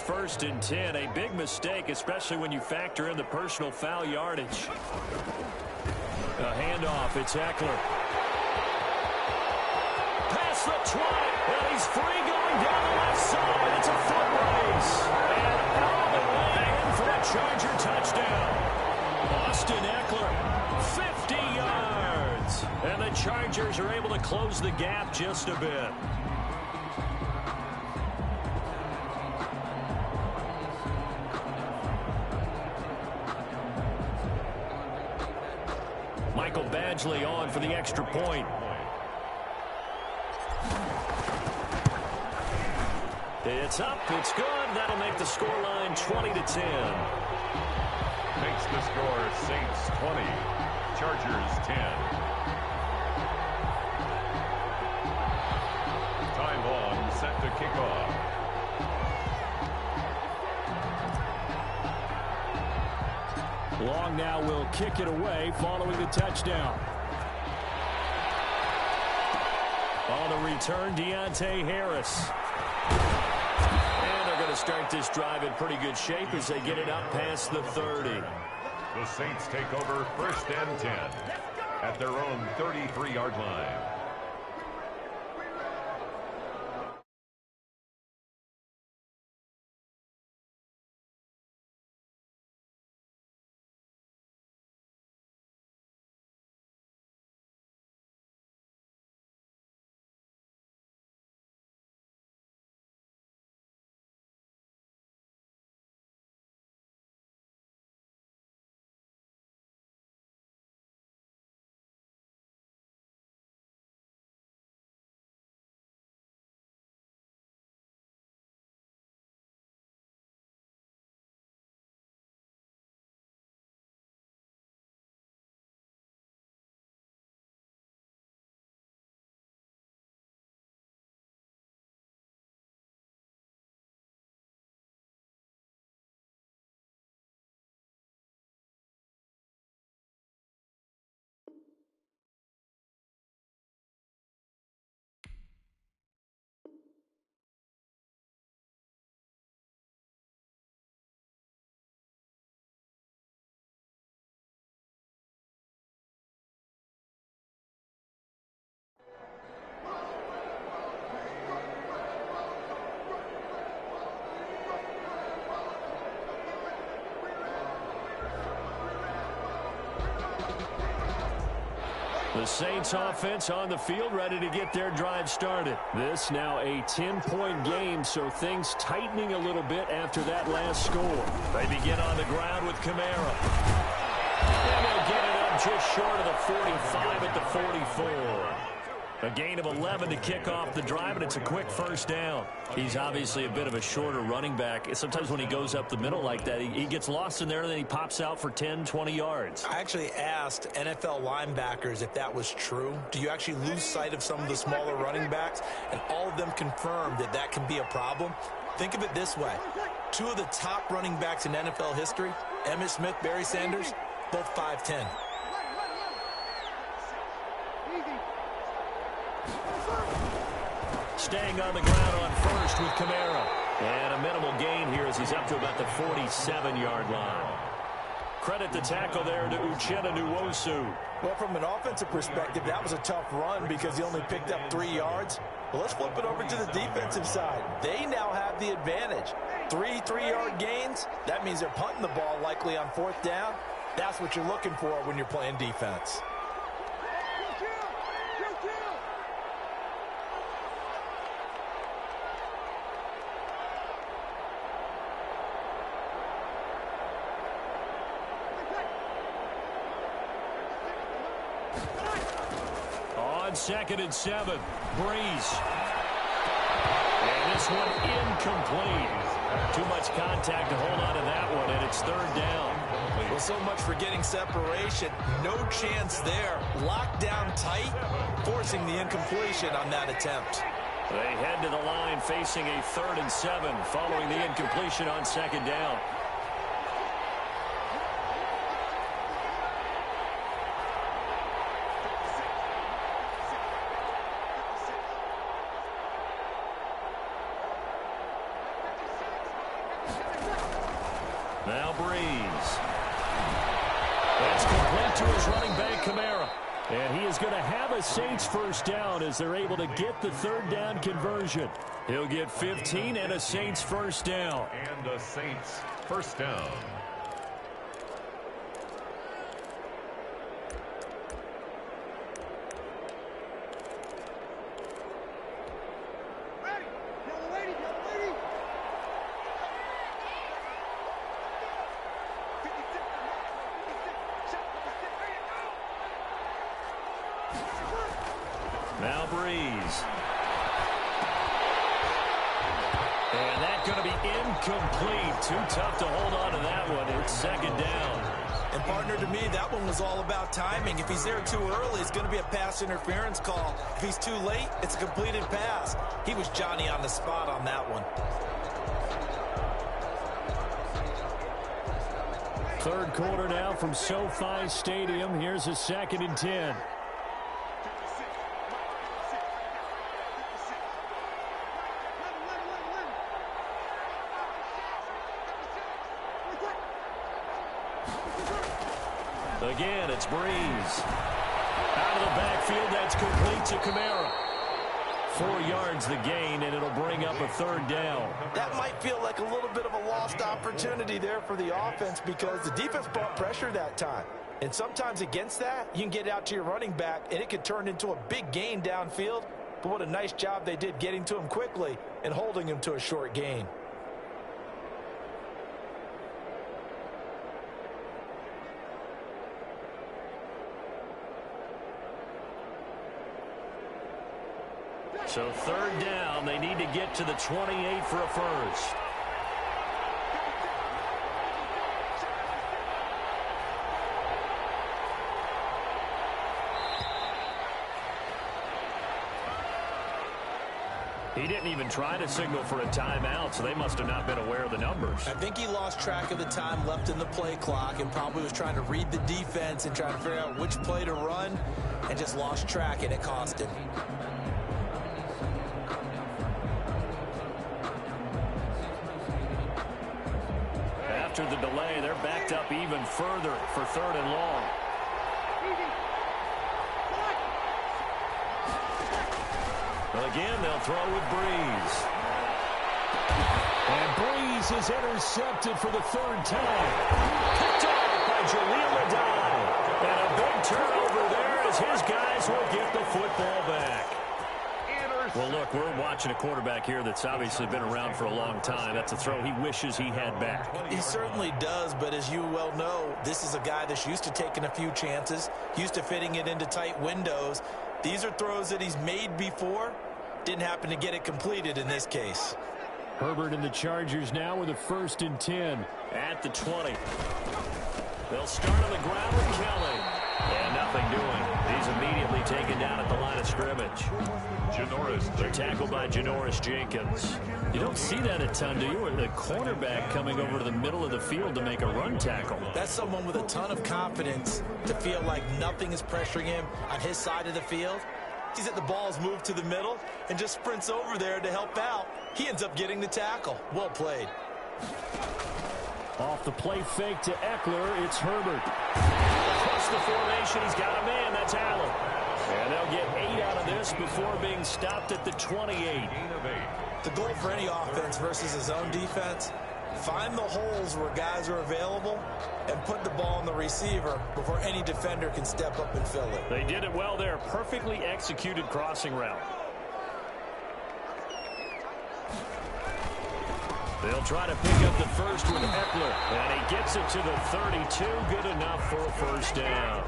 first and 10. A big mistake, especially when you factor in the personal foul yardage. A handoff. It's Eckler. Past the 20. And he's free going down the left side. It's a foot race. And out of the way in for a Charger touchdown. Austin Eckler, 50 yards. And the Chargers are able to close the gap just a bit. Michael Badgley on for the extra point. It's up. It's good. That'll make the scoreline 20-10. Makes the score Saints 20, Chargers 10. Time on, set to kick off. Long now will kick it away following the touchdown. On the return, Deontay Harris. And they're going to start this drive in pretty good shape as they get it up past the 30. The Saints take over first and 10 at their own 33-yard line. The Saints offense on the field, ready to get their drive started. This now a 10-point game, so things tightening a little bit after that last score. They begin on the ground with Kamara. And they'll get it up just short of the 45 at the 44. A gain of 11 to kick off the drive, and it's a quick first down. He's obviously a bit of a shorter running back. Sometimes when he goes up the middle like that, he gets lost in there, and then he pops out for 10, 20 yards. I actually asked NFL linebackers if that was true. Do you actually lose sight of some of the smaller running backs? And all of them confirmed that that can be a problem. Think of it this way. Two of the top running backs in NFL history, Emmitt Smith, Barry Sanders, both 5'10". Staying on the ground on first with Kamara. And a minimal gain here as he's up to about the 47-yard line. Credit the tackle there to Uchenna Nwosu. Well, from an offensive perspective, that was a tough run because he only picked up 3 yards. Well, let's flip it over to the defensive side. They now have the advantage. 3 3-yard gains, that means they're punting the ball likely on 4th down. That's what you're looking for when you're playing defense. On 2nd and 7, Breeze. And this one incomplete. Too much contact to hold on to that one, and it's 3rd down. Well, so much for getting separation. No chance there. Locked down tight, forcing the incompletion on that attempt. They head to the line facing a 3rd and 7 following the incompletion on 2nd down. Now Breeze. That's complete to his running back, Kamara. And he is going to have a Saints first down as they're able to get the third down conversion. He'll get 15 and a Saints first down. And a Saints first down. Now Breeze. And that's going to be incomplete. Too tough to hold on to that one. It's second down. And partner, to me, that one was all about timing. If he's there too early, it's going to be a pass interference call. If he's too late, it's a completed pass. He was Johnny on the spot on that one. Third quarter now from SoFi Stadium. Here's a 2nd and 10. Again, it's Breeze. Out of the backfield, that's complete to Kamara. 4 yards the gain, and it'll bring up a third down. That might feel like a little bit of a lost opportunity there for the offense because the defense brought pressure that time. And sometimes against that, you can get out to your running back, and it could turn into a big gain downfield. But what a nice job they did getting to him quickly and holding him to a short gain. So third down, they need to get to the 28 for a first. He didn't even try to signal for a timeout, so they must have not been aware of the numbers. I think he lost track of the time left in the play clock and probably was trying to read the defense and trying to figure out which play to run and just lost track, and it cost him. After the delay, they're backed up even further for 3rd and long. Again, they'll throw with Breeze. And Breeze is intercepted for the 3rd time. Picked off by Jaleel Adai. And a big turnover there as his guys will get the football back. Well, look, we're watching a quarterback here that's obviously been around for a long time. That's a throw he wishes he had back. He certainly does, but as you well know, this is a guy that's used to taking a few chances, used to fitting it into tight windows. These are throws that he's made before. Didn't happen to get it completed in this case. Herbert and the Chargers now with a 1st and 10 at the 20. They'll start on the ground with Kelly. And nothing doing. He's immediately taken down at the line of scrimmage. They're tackled by Janoris Jenkins. You don't see that a ton, do you? Or the cornerback coming over to the middle of the field to make a run tackle. That's someone with a ton of confidence to feel like nothing is pressuring him on his side of the field. He's at the ball's moved to the middle and just sprints over there to help out. He ends up getting the tackle. Well played. Off the play fake to Eckler, it's Herbert. Across the formation, he's got a man. That's Allen. And they'll get 8 out of this before being stopped at the 28. The goal for any offense versus his own defense, find the holes where guys are available and put the ball on the receiver before any defender can step up and fill it. They did it well there. Perfectly executed crossing route. They'll try to pick up the first with Eckler. And he gets it to the 32. Good enough for a first down.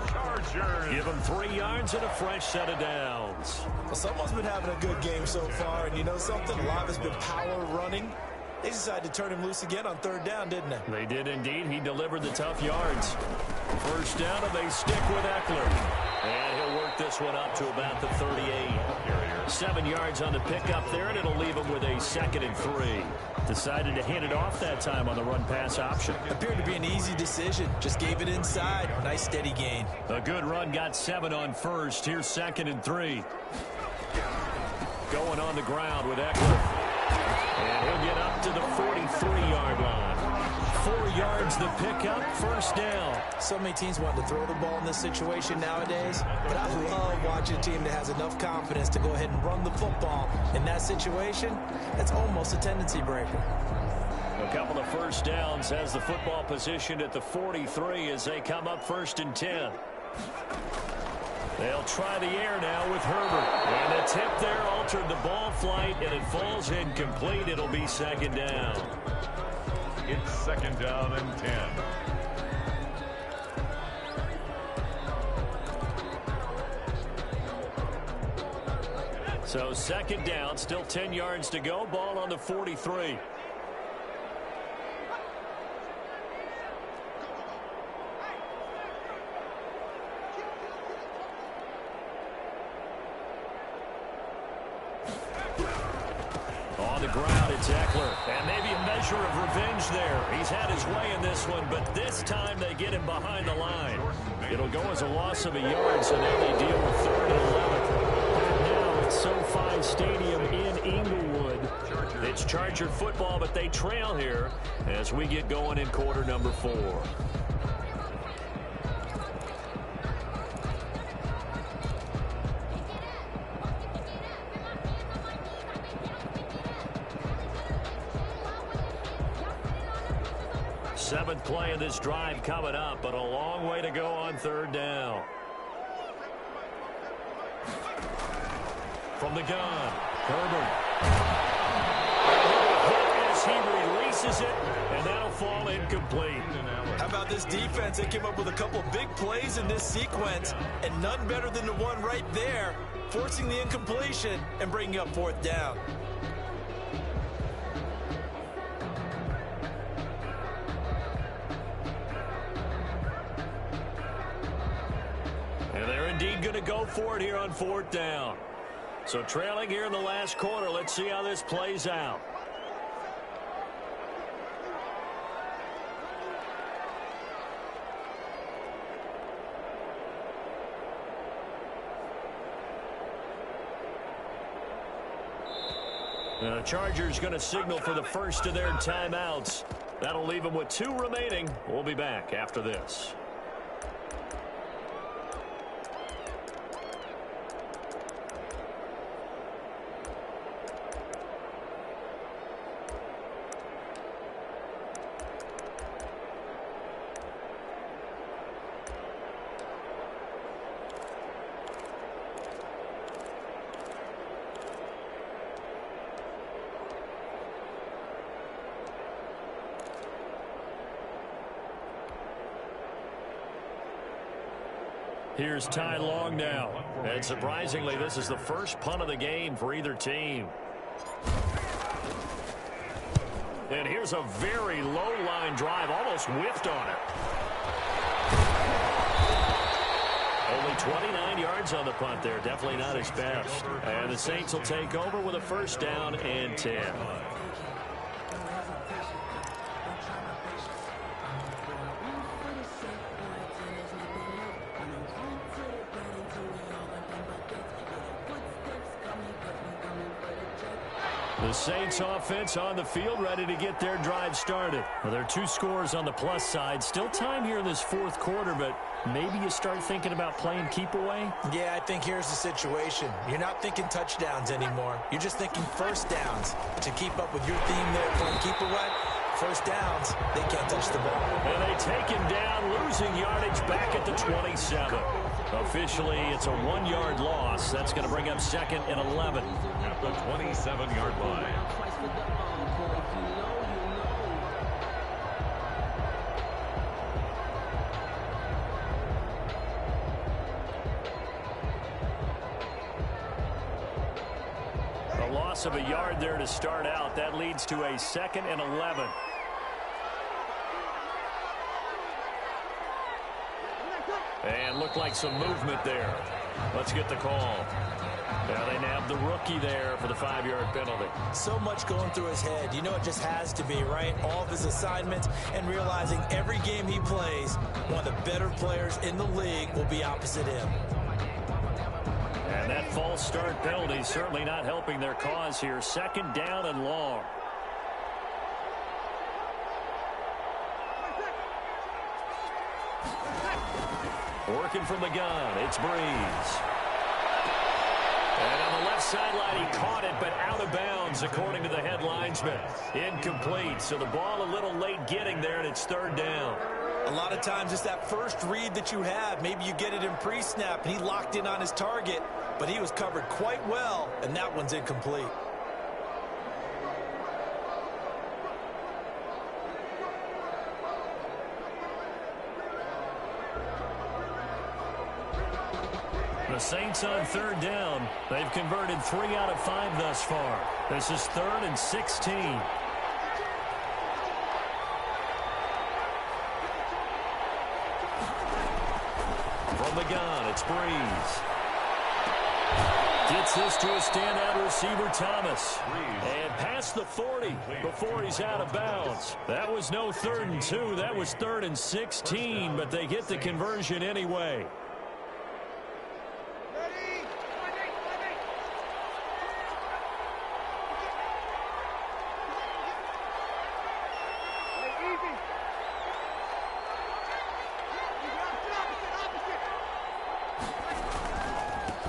Give him 3 yards and a fresh set of downs. Well, someone's been having a good game so far. And you know something? A lot has been power running. They decided to turn him loose again on 3rd down, didn't they? They did indeed. He delivered the tough yards. First down, and they stick with Eckler. And he'll work this one up to about the 38. 7 yards on the pickup there, and it'll leave him with a 2nd and 3. Decided to hand it off that time on the run-pass option. Appeared to be an easy decision. Just gave it inside. Nice steady gain. A good run, got 7 on first. Here's 2nd and 3. Going on the ground with Eckler. And he'll get up to the 43-yard line. 4 yards the pickup, first down. So many teams want to throw the ball in this situation nowadays, but I love watching a team that has enough confidence to go ahead and run the football. In that situation, that's almost a tendency breaker. A couple of first downs has the football positioned at the 43 as they come up 1st and 10. They'll try the air now with Herbert. And the tip there altered the ball flight, and it falls incomplete. It'll be 2nd down. It's 2nd down and 10. So 2nd down, still 10 yards to go. Ball on the 43. On the ground, it's Eckler. And maybe a measure of revenge there. He's had his way in this one, but this time they get him behind the line. It'll go as a loss of a yard, so now they deal with 3rd and 11. Now it's SoFi Stadium in Inglewood. It's Charger football, but they trail here as we get going in quarter number 4. Seventh play of this drive coming up, but a long way to go on 3rd down. From the gun, Herbert. As he releases it, and that'll fall incomplete. How about this defense? They came up with a couple big plays in this sequence, and none better than the one right there, forcing the incompletion and bringing up 4th down. And they're indeed going to go for it here on 4th down. So trailing here in the last quarter, let's see how this plays out. And the Chargers going to signal for the first of their timeouts. That'll leave them with 2 remaining. We'll be back after this. Here's Ty Long now. And surprisingly, this is the first punt of the game for either team. And here's a very low line drive, almost whiffed on it. Only 29 yards on the punt there. Definitely not his best. And the Saints will take over with a 1st down and 10. The Saints offense on the field, ready to get their drive started. Well, there are 2 scores on the plus side. Still time here in this 4th quarter, but maybe you start thinking about playing keep away? Yeah, I think here's the situation. You're not thinking touchdowns anymore. You're just thinking 1st downs. To keep up with your theme there, playing keep away, 1st downs, they can't touch the ball. And they take him down, losing yardage back at the 27. Officially, it's a 1-yard loss. That's going to bring up 2nd and 11. At the 27-yard line. A loss of a yard there to start out. That leads to a 2nd and 11. And looked like some movement there. Let's get the call. Now they nabbed the rookie there for the 5-yard penalty. So much going through his head. You know it just has to be, right? All of his assignments and realizing every game he plays, one of the better players in the league will be opposite him. And that false start penalty certainly not helping their cause here. 2nd down and long. Working from the gun, it's Breeze. And on the left sideline, he caught it, but out of bounds, according to the head linesman. Incomplete, so the ball a little late getting there, and it's third down. A lot of times it's that first read that you have. Maybe you get it in pre-snap, and he locked in on his target, but he was covered quite well, and that one's incomplete. The Saints on third down. They've converted 3 out of 5 thus far. This is 3rd and 16. From the gun, it's Breeze. Gets this to a standout receiver, Thomas. And past the 40 before he's out of bounds. That was no 3rd and 2. That was 3rd and 16, but they get the conversion anyway.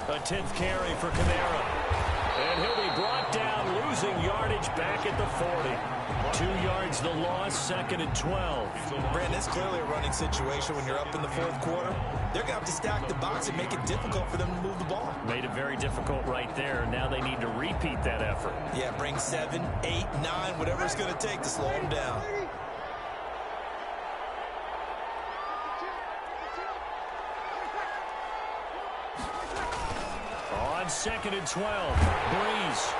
A 10th carry for Kamara. And he'll be brought down, losing yardage back at the 40. 2 yards the loss, 2nd and 12. Brandon, it's clearly a running situation when you're up in the 4th quarter. They're going to have to stack the box and make it difficult for them to move the ball. Made it very difficult right there. Now they need to repeat that effort. Yeah, bring 7, 8, 9, whatever it's going to take to slow them down. On 2nd and 12, Breeze.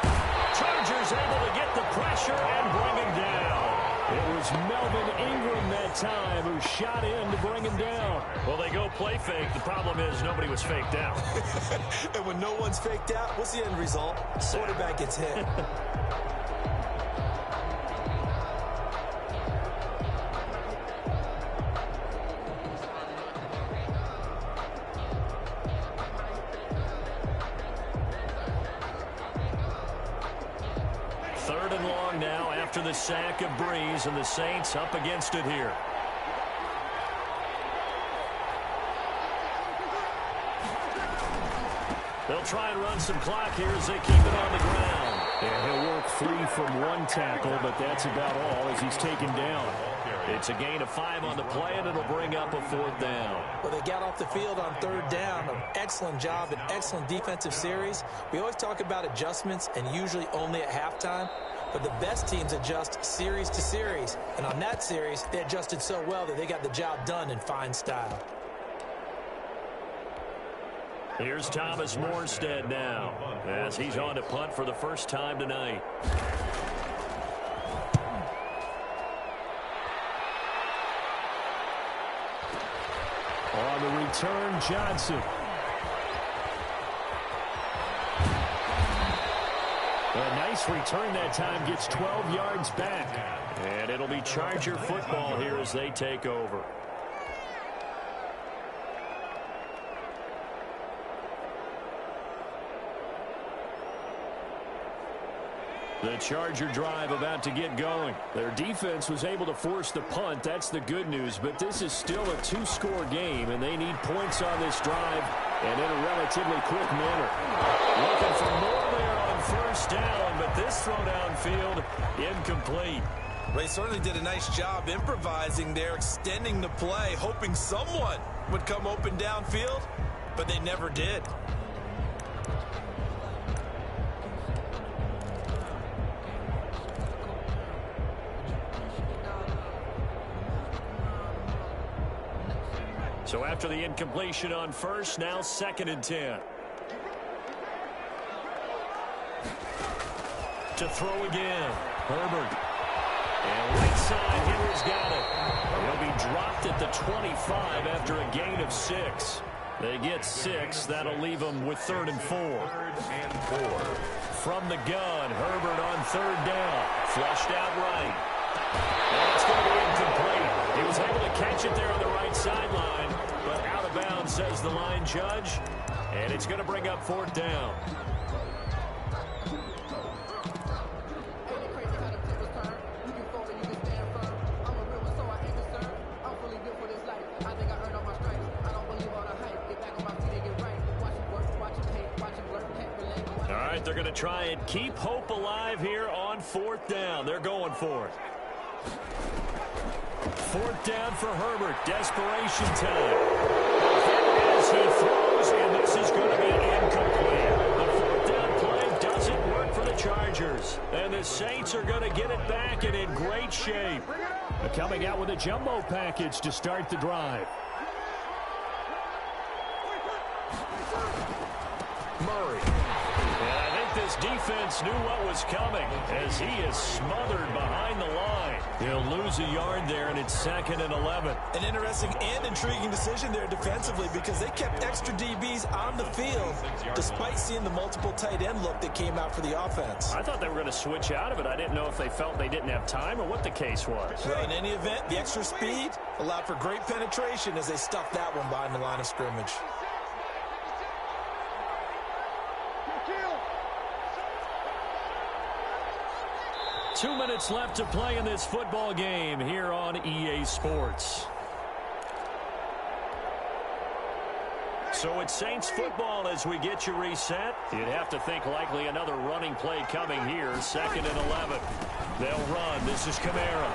Chargers able to get the pressure and bring him down. It was Melvin Ingram that time who shot in to bring him down. Well, they go play fake. The problem is nobody was faked out. And when no one's faked out, what's the end result? Quarterback gets hit. After the sack of Breeze, and the Saints up against it here. They'll try and run some clock here as they keep it on the ground. Yeah, he'll work free from one tackle, but that's about all as he's taken down. It's a gain of 5 on the play, and it'll bring up a 4th down. Well, they got off the field on 3rd down. An excellent job, an excellent defensive series. We always talk about adjustments, and usually only at halftime. But the best teams adjust series to series. And on that series, they adjusted so well that they got the job done in fine style. Here's Thomas Morstead now, as he's on to punt for the first time tonight. On the return, Johnson. A nice return that time, gets 12 yards back. And it'll be Charger football here as they take over. The Charger drive about to get going. Their defense was able to force the punt. That's the good news. But this is still a 2-score game, and they need points on this drive and in a relatively quick manner. Looking for more there on 1st down, but this throw downfield incomplete. They certainly did a nice job improvising there, extending the play, hoping someone would come open downfield, but they never did. So after the incompletion on 1st, now 2nd and 10. To throw again, Herbert. And right side, Henry's got it. He'll be dropped at the 25 after a gain of 6. They get 6. That'll leave them with 3rd and 4. 3rd and 4. From the gun, Herbert on 3rd down. Flushed out right. And it's going to be incomplete. He was able to catch it there on the right sideline, but out of bounds, says the line judge. And it's going to bring up 4th down. right, they're going to try and keep hope alive here on 4th down. They're going for it. 4th down for Herbert. Desperation time. As he throws, and this is going to be incomplete. The 4th down play doesn't work for the Chargers. And the Saints are going to get it back and in great shape. Coming out with a jumbo package to start the drive. Murray. And I think this defense knew what was coming as he is smothered behind the line. He'll lose a yard there, and it's 2nd and 11. An interesting and intriguing decision there defensively because they kept extra DBs on the field despite seeing the multiple tight end look that came out for the offense. I thought they were going to switch out of it. I didn't know if they felt they didn't have time or what the case was. Well, in any event, the extra speed allowed for great penetration as they stuffed that one behind the line of scrimmage. Two minutes left to play in this football game here on EA Sports. So it's Saints football as we get you reset. You'd have to think likely another running play coming here. 2nd and 11. They'll run. This is Kamara.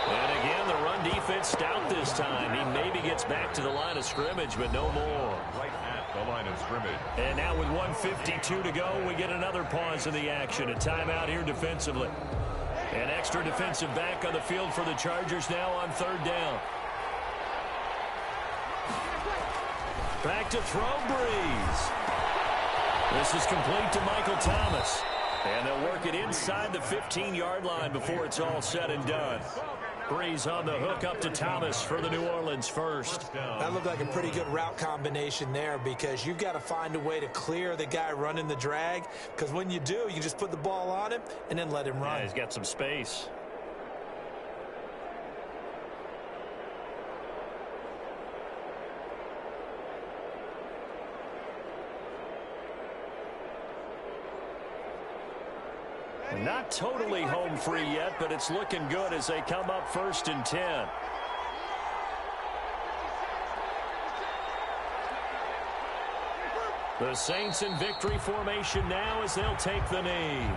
And again, the run defense stout this time. He maybe gets back to the line of scrimmage, but no more. Right at the line of scrimmage. And now with 1:52 to go, we get another pause in the action. A timeout here defensively. An extra defensive back on the field for the Chargers now on 3rd down. Back to throw, Breeze. This is complete to Michael Thomas. And they'll work it inside the 15-yard line before it's all said and done. Breeze on the hook up to Thomas for the New Orleans first. That looked like a pretty good route combination there because you've got to find a way to clear the guy running the drag because when you do, you just put the ball on him and then let him run. Yeah, he's got some space. Not totally home free yet, but it's looking good as they come up 1st and 10. The Saints in victory formation now as they'll take the knee.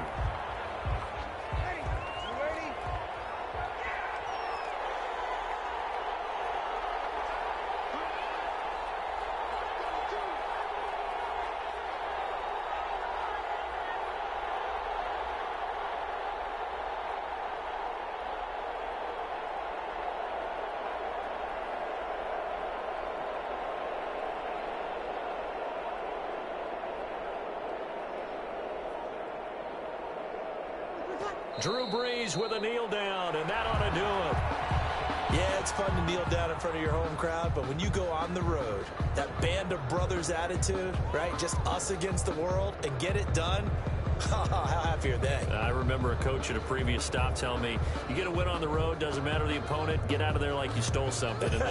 Drew Brees with a kneel down, and that ought to do him. Yeah, it's fun to kneel down in front of your home crowd, but when you go on the road, that band of brothers attitude, right, just us against the world, and get it done, how happy are they? I remember a coach at a previous stop telling me, you get a win on the road, doesn't matter the opponent, get out of there like you stole something, and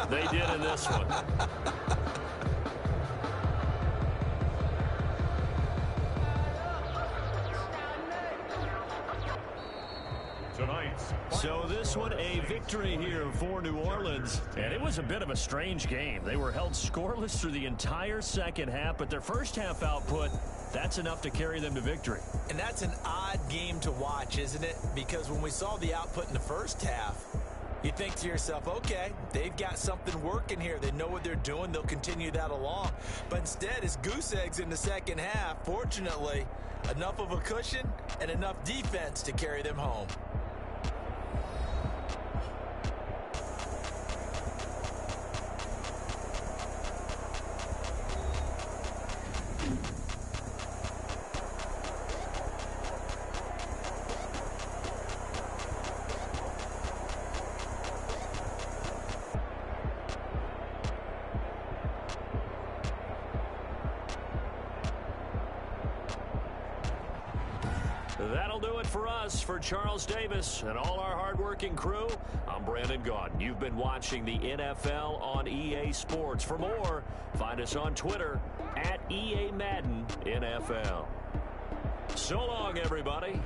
they did in this one. So this one, a victory here for New Orleans. And it was a bit of a strange game. They were held scoreless through the entire second half, but their first half output, that's enough to carry them to victory. And that's an odd game to watch, isn't it? Because when we saw the output in the first half, you think to yourself, okay, they've got something working here. They know what they're doing. They'll continue that along. But instead, it's goose eggs in the second half. Fortunately, enough of a cushion and enough defense to carry them home. That'll do it for us. For Charles Davis and all our hardworking crew, I'm Brandon Gaudin. You've been watching the NFL on EA Sports. For more, find us on Twitter at EA Madden NFL. So long, everybody.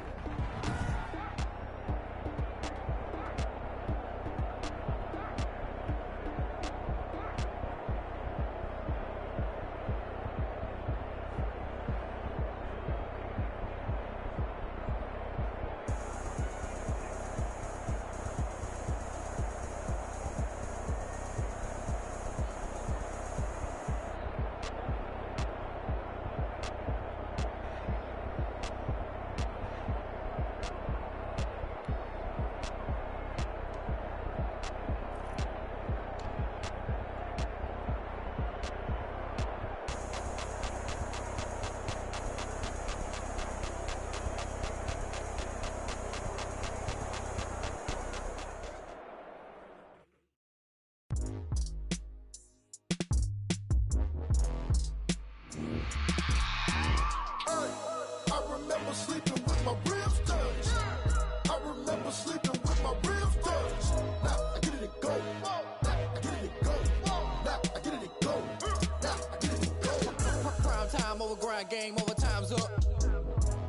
game over, time's up.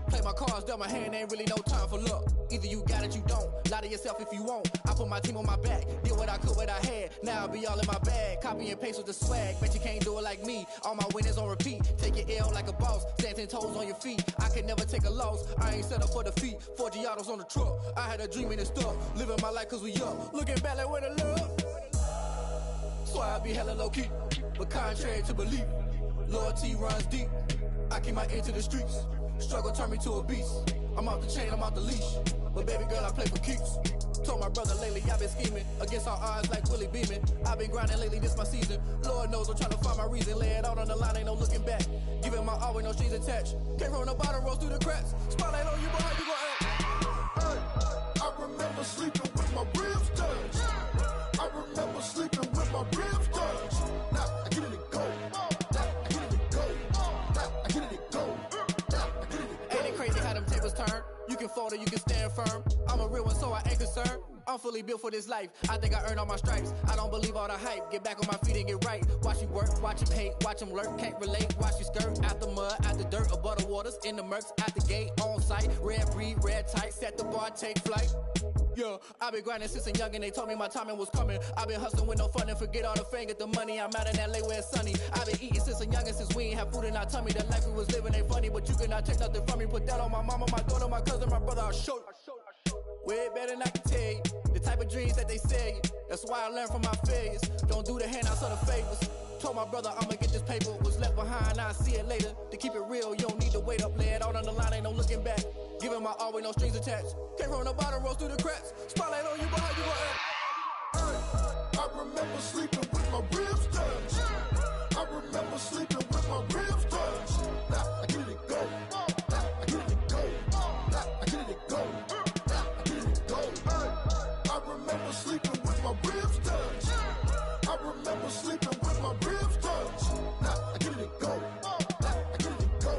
Play my cards, dealt my hand, ain't really no time for luck. Either you got it, you don't. Lie to yourself if you won't. I put my team on my back, did what I could, what I had. Now I'll be all in my bag, copy and paste with the swag. Bet you can't do it like me. All my winners on repeat. Take your L like a boss, stand 10 toes on your feet. I can never take a loss. I ain't set up for defeat. 4 Giottos on the truck. I had a dream and it's stuck. Living my life cause we up. Looking back like where the love. So I be hella low key, but contrary to belief, loyalty runs deep. I keep my ear to the streets. Struggle turned me to a beast. I'm off the chain, I'm off the leash. But baby girl, I play for keeps. Told my brother lately, I've been scheming against all odds like Willie Beeman. I've been grinding lately, this my season. Lord knows I'm trying to find my reason. Lay it out on the line, ain't no looking back. Giving my all with no strings attached. Came from the bottom, rose through the cracks. Spotlight on you, boy, how you gon' act? Hey, I remember sleeping with my ribs touched. I remember sleeping with my ribs touched. Now I get it to go. Now I get it to go. Now I get it to go. Ain't it crazy how them tables turn? You can fold or you can stand firm. I'm a real one, so I ain't concerned. I'm fully built for this life. I think I earned all my stripes. I don't believe all the hype. Get back on my feet and get right. Watch you work, watch him hate, watch him lurk. Can't relate, watch you skirt. Out the mud, out the dirt, above the waters, in the murks, at the gate, on site. Red breed, red tight, set the bar, take flight. Yeah, I been grinding since a youngin', they told me my timing was coming. I been hustling with no fun and forget all the fame, get the money. I'm out in LA where it's sunny. I been eating since a youngin', since we ain't have food in our tummy. The life we was living ain't funny, but you cannot take nothing from me. Put that on my mama, my daughter, my cousin, my brother, I'll show you. Way better than I can tell you. The type of dreams that they sell you. That's why I learned from my failures. Don't do the handouts or the favors. Told my brother I'ma get this paper. Was left behind, I'll see it later. To keep it real, you don't need to wait up. Lay it out on the line, ain't no looking back. Giving my all with no strings attached. Came from the bottom, rose through the cracks. Spotlight on you, but how you gon' act? Hey, I remember sleeping with my ribs touched. I remember sleeping with my ribs touched. Now I get it to go. Now I get it to go. Now I get it to go. Now I get it to go. Hey, I remember sleeping with my ribs touched. I remember sleeping with my ribs touched. Now I get it to go. Now I get it to go.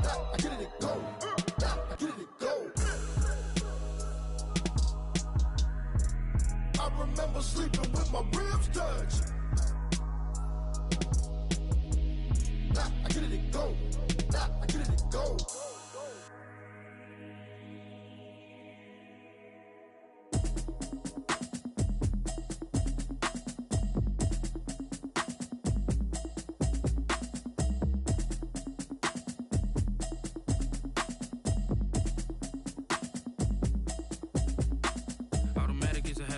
Now I get it to go. Now I get it to go. I remember sleeping with my ribs touched. Now I get it to go. Now I get it to go.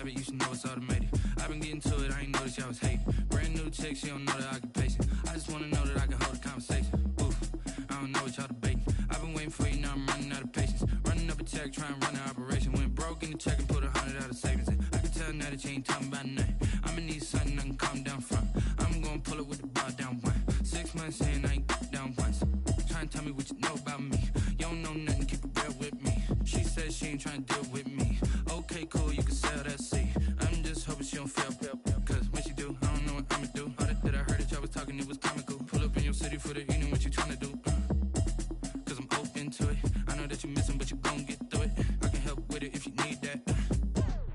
You should know it's automated. I've been getting to it, I ain't noticed y'all was hating. Brand new chick, she don't know the occupation. I just wanna know that I can hold a conversation. Oof, I don't know what y'all debating. I've been waiting for you, now I'm running out of patience. Running up a check, trying to run an operation. Went broke in the check and put 100 out of savings in. I can tell now that you ain't talking about nothing. I'ma need something I can calm down from. I'm gonna pull it with the bar down one. 6 months in, I ain't down once. Trying to tell me what you know about me. You don't know nothing, keep it real with me. She said she ain't trying to deal with me. Okay, cool, you can sell that seat. I'm just hoping she don't fail. Cause when she do, I don't know what I'ma do. All that I heard that y'all was talking, it was comical. Pull up in your city for the evening, what you trying to do? Cause I'm open to it. I know that you're missing, but you gon' get through it. I can help with it if you need that.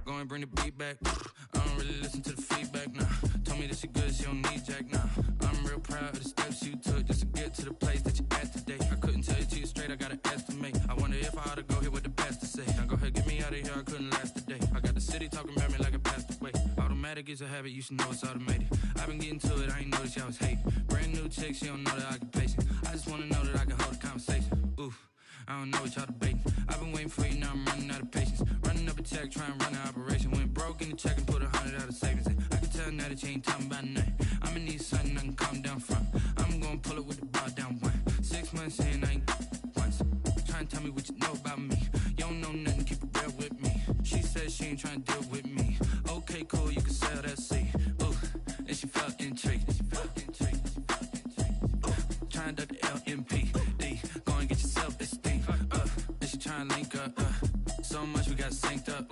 Go and bring the beat back. I don't really listen to the feedback, nah. Told me that she good, she don't need jack, nah. I'm real proud of the steps you took just to get to the place that you're at today. I couldn't tell you to you straight, I gotta estimate. I wonder if I ought to go here with the pastor say. Now go ahead, get me out of here, I couldn't last a day. I got the city talking about me like I passed away. Automatic is a habit, you should know it's automated. I've been getting to it, I ain't noticed y'all was hating. Brand new chick, she don't know the occupation. I just wanna know that I can hold a conversation. Oof, I don't know what y'all debating. I've been waiting for you, now I'm running out of patience. Running up a check, trying to run an operation. Went broke in the check and put 100 out of savings in. I can tell now that you ain't talking about nothing. I'ma need something I can calm down from. I'm gonna pull it with the bar down one. 6 months in, I ain't once. Trying to tell me what you know about me. You don't know nothing, keep it real with me. She said she ain't trying to deal with me. Okay, cool, you can sell that seat. Ooh, and she felt intrigued. Trying to duck the LMPD. Go and get yourself esteem. And she trying to link up. So much we got synced up.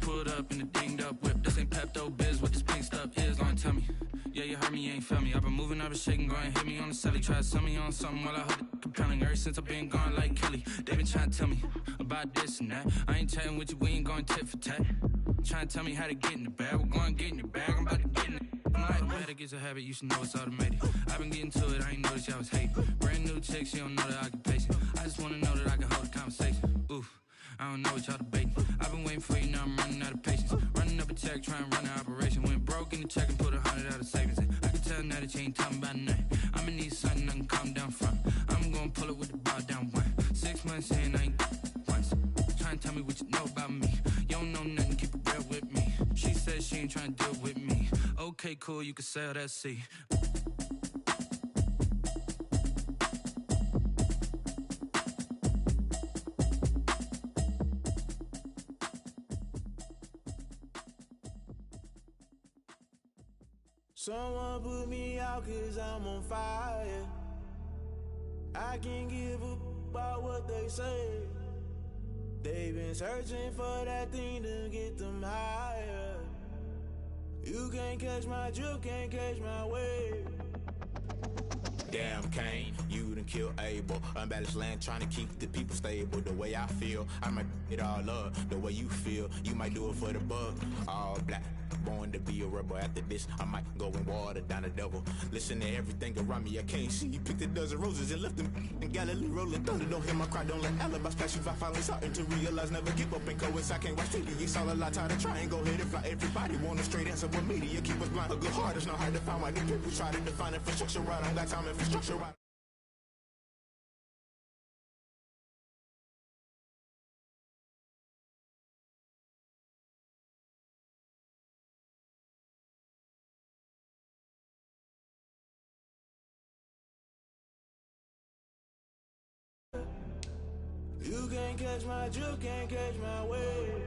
Pulled up in the dinged up whip. This ain't Pepto Biz, what this pink stuff is. Go and tell me. Yeah, you heard me, you ain't felt me. I've been moving, I've been shaking, go and hit me on the celly. Try to sell me on something while I hold it compelling. Ever since I've been gone like Kelly, they been trying to tell me about this and that. I ain't chatting with you, we ain't going tit for tat. Trying to tell me how to get in the bag. We're going to get in the bag, I'm about to get in it. I'm like, think it's a habit, you should know it's automated. I've been getting to it, I ain't noticed y'all was hating. Brand new chick, she don't know that I can pace it. I just wanna know that I can hold a conversation. Oof, I don't know what y'all debating. I've been waiting for you, now I'm running out of patience. Running up a check, trying to run an operation. Went broke in the check and put 100 out of savings in. I can tell now that you ain't talking about nothing. I'ma need something I can calm down from. I'm gonna pull it with the bar down one. 6 months in, I ain't once. Trying to tell me what you know about me. You don't know nothing, keep it real with me. She said she ain't trying to deal with me. Okay, cool, you can sell that seat. Someone put me out 'cause I'm on fire. I can't give a about what they say. They've been searching for that thing to get them higher. You can't catch my drift, can't catch my wave. Damn, Kane, you done killed Abel. Unbalanced land, trying to keep the people stable. The way I feel, I might it all up. The way you feel, you might do it for the buck. All black, born to be a rebel. After this, I might go and water down the devil. Listen to everything around me, I can't see. Picked a dozen roses and left them in Galilee rolling thunder. Don't hear my cry, don't let alibis pass you. I finally starting to realize, never give up and coexist. I can't watch TV, it's all a lot, tired of trying, go ahead and fly. Everybody want a straight answer, but media keep us blind. A good heart is not hard to find. Why the people try to define infrastructure right? I don't got time, infrastructure right. You can't catch my drift, can't catch my wave.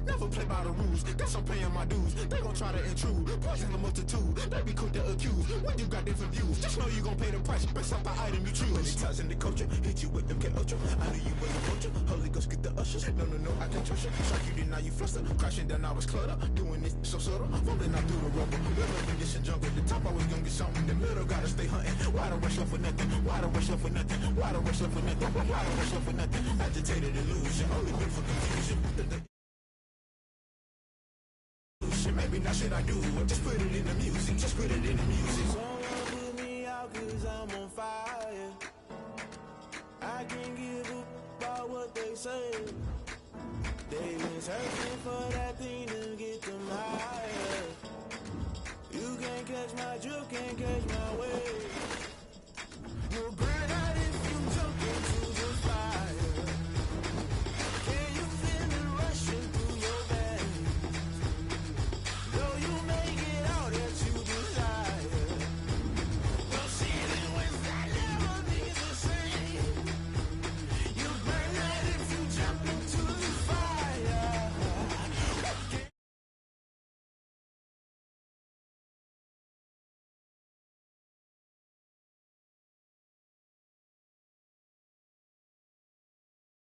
Never play by the rules, guess I'm paying my dues. They gon' try to intrude, poison the multitude. They be quick to accuse, when you got different views. Just know you gon' pay the price, based off the item you choose. Many times in the culture, hit you with MK Ultra. I knew you was a vulture, Holy Ghost get the ushers. No, I can't trust you. Strike you, then now you fluster. Crashing down, I was cluttered. Doing this so subtle, falling out through the rubble. Living in this jungle, the top always gonna get something. The middle gotta stay hunting. Why the rush left for nothing? Why the rush left for nothing? Why the rush left for nothing? Why the rush left for nothing? Agitated illusion, only been for confusion. Maybe not shit I do, just put it in the music, just put it in the music. Someone put me out 'cause I'm on fire. I can't give a about what they say. They've been searching for that thing to get them higher. You can't catch my drift, can't catch my wave.